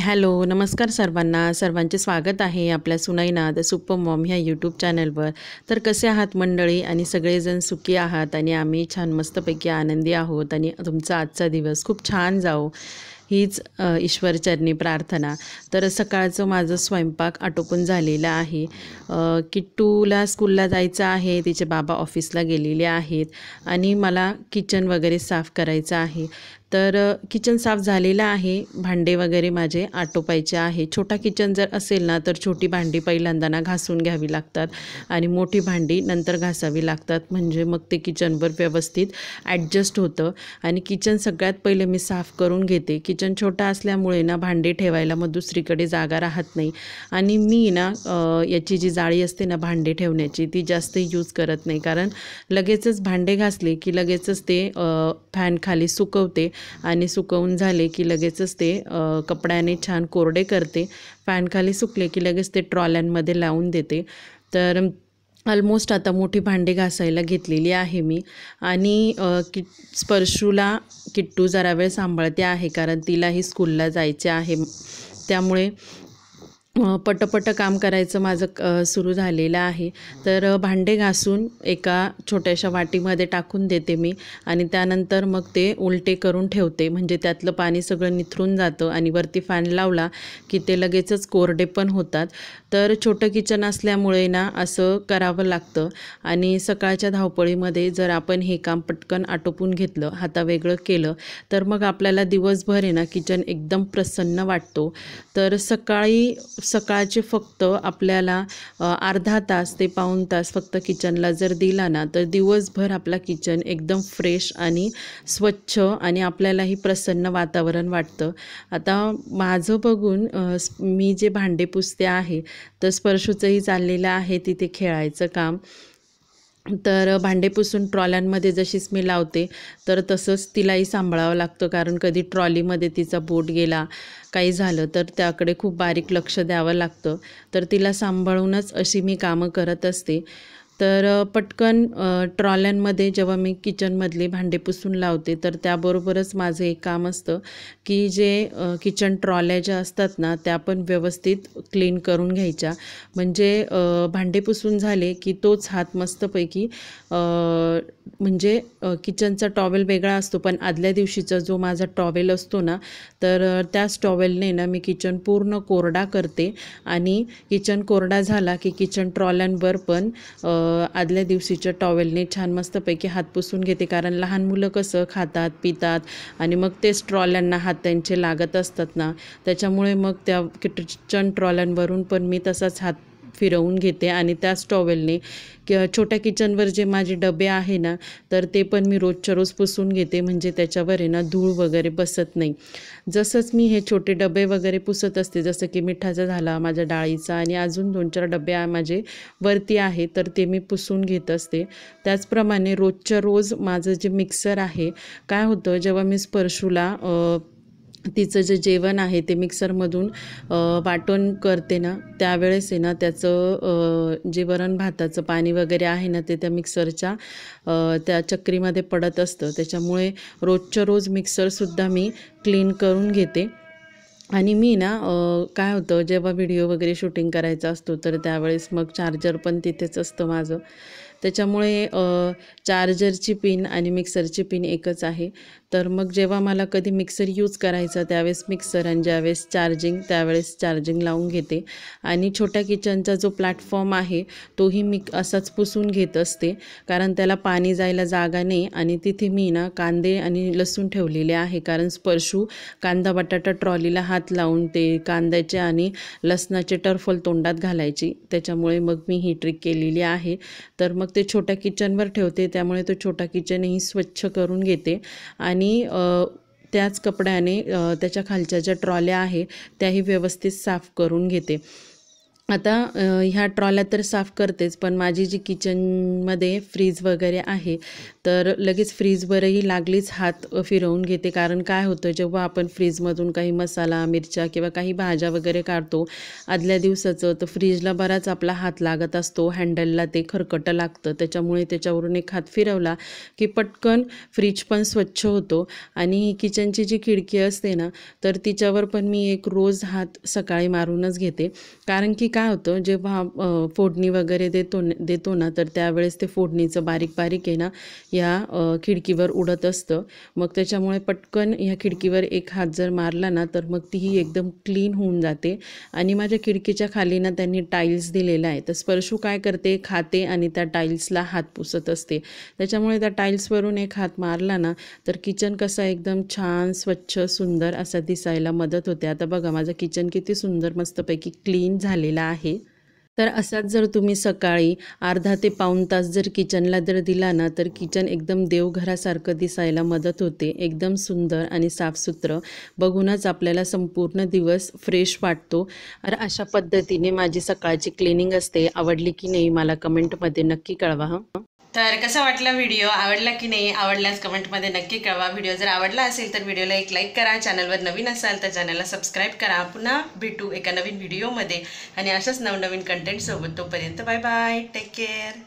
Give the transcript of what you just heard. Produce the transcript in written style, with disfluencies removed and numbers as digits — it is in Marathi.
हॅलो, नमस्कार सर्वांना. सर्वांचे स्वागत आहे आपल्या सुनैना द सुपर मॉम ह्या यूट्यूब चॅनलवर. तर कसे आहात मंडळी? आणि सगळेजण सुखी आहात आणि आम्ही छान मस्तपैकी आनंदी आहोत आणि तुमचा आजचा दिवस खूप छान जाओ हीच ईश्वरचरणी प्रार्थना. तर सकाळचं माझं स्वयंपाक आटोपून झालेला आहे. किट्टूला स्कूलला जायचं आहे, तिचे बाबा ऑफिसला गेलेले आहेत आणि मला किचन वगैरे साफ करायचं आहे. तर किचन साफ झालेलं आहे. भांडे वगैरे माझे आटोपायचे आहे. छोटा किचन जर असेल ना तर छोटी भांडी पहिल्यांदा ना घासून घ्यावी लागतात आणि मोठी भांडी नंतर घासावी लागतात, म्हणजे मग ते किचनवर व्यवस्थित ॲडजस्ट होतं. आणि किचन सगळ्यात पहिले मी साफ करून घेते. किचन छोटा असल्यामुळे ना भांडे ठेवायला मग दुसरीकडे जागा राहत नाही. आणि मी ना याची जी जाळी असते ना भांडे ठेवण्याची ती जास्त यूज करत नाही, कारण लगेचच भांडे घासले की लगेचच ते फॅन खाली सुकवते आणि सुकवून झाले की लगेचच ते कपड्याने छान कोरडे करते. फॅन खाली सुकले की लगेच ते ट्रॉल्यांमध्ये लावून देते. तर ऑलमोस्ट आता मोठी भांडी घासायला घेतलेली आहे मी. आणि स्पर्शूला किट्टू जरा वेळ सांभाळते आहे, कारण तिलाही स्कूलला जायचे आहे. त्यामुळे पटपट काम करायचं माझं सुरू झालेलं आहे. तर भांडे घासून एका छोट्याशा वाटीमध्ये टाकून देते मी आणि त्यानंतर मग ते उलटे करून ठेवते, म्हणजे त्यातलं पाणी सगळं निथरून जातं आणि वरती फॅन लावला की ते लगेचच कोरडे पण होतात. तर छोटं किचन असल्यामुळे ना असं करावं लागतं. आणि सकाळच्या धावपळीमध्ये जर आपण हे काम पटकन आटोपून घेतलं, हातावेगळं केलं, तर मग आपल्याला दिवसभर आहे ना किचन एकदम प्रसन्न वाटतो. तर सकाळचे फक्त आपल्याला अर्धा तास ते पाऊण तास फक्त किचनला जर दिला ना तर दिवसभर आपला किचन एकदम फ्रेश आणि स्वच्छ आणि आपल्यालाही प्रसन्न वातावरण वाटतं. आता माझं बघून मी जे भांडे पुसते आहे तर स्पर्शूचंही चाललेलं आहे तिथे खेळायचं काम. तर भांडे पुसून ट्रॉल्यांमध्ये जशीच मी लावते तर तसंच तिलाही सांभाळावं लागतं, कारण कधी ट्रॉलीमध्ये तिचा बोट गेला, काही झालं तर त्याकडे खूप बारीक लक्ष द्यावं लागतं. तर तिला सांभाळूनच अशी मी कामं करत असते. तर पटकन ट्रॉल्यांमध्ये जेव्हा मी किचनमधले भांडे पुसून लावते तर त्याबरोबरच माझं एक काम असतं की जे किचन ट्रॉल्या ज्या असतात ना त्या पण व्यवस्थित क्लीन करून घ्यायच्या. म्हणजे भांडे पुसून झाले की तोच हात मस्तपैकी म्हणजे किचनचा टॉवेल वेगळा असतो, पण आदल्या दिवशीचा जो माझा टॉवेल असतो ना तर त्याच टॉवेलने ना मी किचन पूर्ण कोरडा करते. आणि किचन कोरडा झाला की किचन ट्रॉल्यांवर पण आदल्या दिवशीच्या टॉवेलने छान मस्तपैकी हात पुसून घेते, कारण लहान मुलं कसं खातात पितात आणि मग तेच ट्रॉल्यांना हात त्यांचे लागत असतात ना, त्याच्यामुळे मग त्या किचन ट्रॉल्यांवरून पण मी तसाच हात फिरवून घेते. आणि त्याच टॉवेलने छोट्या किचनवर जे माझे डबे आहे ना तर ते पण मी रोजच्या रोज पुसून घेते, म्हणजे त्याच्यावर आहे ना धूळ वगैरे बसत नाही. जसंच मी हे छोटे डबे वगैरे पुसत असते, जसं की मिठाचा झाला, माझ्या डाळीचा आणि अजून 2-4 डबे माझे वरती आहे तर ते मी पुसून घेत असते. त्याचप्रमाणे रोजच्या रोज माझं जे मिक्सर आहे, काय होतं जेव्हा मी स्पर्शूला तिचं जे जेवण आहे ते मिक्सरमधून वाटण करते ना त्यावेळेस आहे ना त्याचं जे वरण भाताचं पाणी वगैरे आहे ना ते त्या मिक्सरच्या त्या चक्रीमध्ये पडत असतं. त्याच्यामुळे रोजच्या रोज मिक्सरसुद्धा मी क्लीन करून घेते. आणि मी ना काय होतं जेव्हा व्हिडिओ वगैरे शूटिंग करायचा असतो तर त्यावेळेस मग चार्जर पण तिथेच असतं माझं. त्याच्यामुळे चार्जरची पिन आणि मिक्सरची पिन एकच आहे. तर मग जेव्हा मला कधी मिक्सर यूज करायचा त्यावेळेस मिक्सर आणि ज्यावेळेस चार्जिंग त्यावेळेस चार्जिंग लावून घेते. आणि छोट्या किचनचा जो प्लॅटफॉर्म आहे तोही मी असाच पुसून घेत असते, कारण त्याला पाणी जायला जागा नाही. आणि तिथे मी ना कांदे आणि लसूण ठेवलेले आहे, कारण स्पर्शू कांदा बटाटा ट्रॉलीला हात लावून ते कांद्याचे आणि लसणाचे टरफल तोंडात घालायची, त्याच्यामुळे मग मी ही ट्रिक केलेली आहे. तर मग ते छोट्या किचनवर ठेवते, त्यामुळे तो छोटा किचनही स्वच्छ करून घेते. आणि त्याच कपड्याने त्याच्या खालच्या ज्या ट्रॉल्या आहे त्याही व्यवस्थित साफ करून घेते. आता ह्या ट्रॉल्या तर साफ करतेच, पण माझी जी किचनमध्ये फ्रीज वगैरे आहे, तर लगेच फ्रीजवरही लागलीच हात फिरवून घेते. कारण काय होतं, जेव्हा आपण फ्रीजमधून काही मसाला, मिरच्या किंवा काही भाज्या वगैरे काढतो आदल्या दिवसाचं, तर फ्रीजला बराच आपला हात लागत असतो. हँडलला ते खरकटं लागतं. त्याच्यामुळे त्याच्यावरून एक हात फिरवला की पटकन फ्रीज पण स्वच्छ होतो. आणि किचनची जी खिडकी असते ना, तर तिच्यावर पण मी एक रोज हात सकाळी मारूनच घेते. कारण की काय होतं, जेव्हा फोडणी वगैरे देतो ना, तर त्यावेळेस ते फोडणीचं बारीक बारीक आहे ना या खिडकीवर उडत असतं. मग त्याच्यामुळे पटकन ह्या खिडकीवर एक हात जर मारला ना, तर मग तीही एकदम क्लीन होऊन जाते. आणि माझ्या खिडकीच्या खाली ना त्यांनी टाईल्स दिलेला आहे, तर स्पर्शू काय करते, खाते आणि त्या टाईल्सला हात पुसत असते. त्याच्यामुळे त्या टाईल्सवरून एक हात मारला ना, तर किचन कसं एकदम छान स्वच्छ सुंदर असं दिसायला मदत होते. आता बघा माझं किचन किती सुंदर मस्तपैकी क्लीन झालेला आहे. तर असाच जर तुम्ही सकाळी अर्धा ते पाऊण तास जर किचनला जर दिला ना, तर किचन एकदम देवघरासारखं दिसायला मदत होते. एकदम सुंदर आणि साफसुथरं बघूनच आपल्याला संपूर्ण दिवस फ्रेश वाटतो. तर अशा पद्धतीने माझी सकाळची क्लिनिंग असते. आवडली की नाही मला कमेंटमध्ये नक्की कळवा हं. तर कसा वाटला व्हिडिओ, आवडला की नाही, आवडल्यास कमेंटमध्ये नक्की कळवा. व्हिडिओ जर आवडला असेल तर व्हिडिओला एक लाईक करा. चॅनलवर नवीन असाल तर चॅनलला सबस्क्राईब करा. पुन्हा भेटू एका नवीन व्हिडिओमध्ये आणि अशाच नवनवीन कंटेंटसोबत. तोपर्यंत बाय बाय, टेक केअर.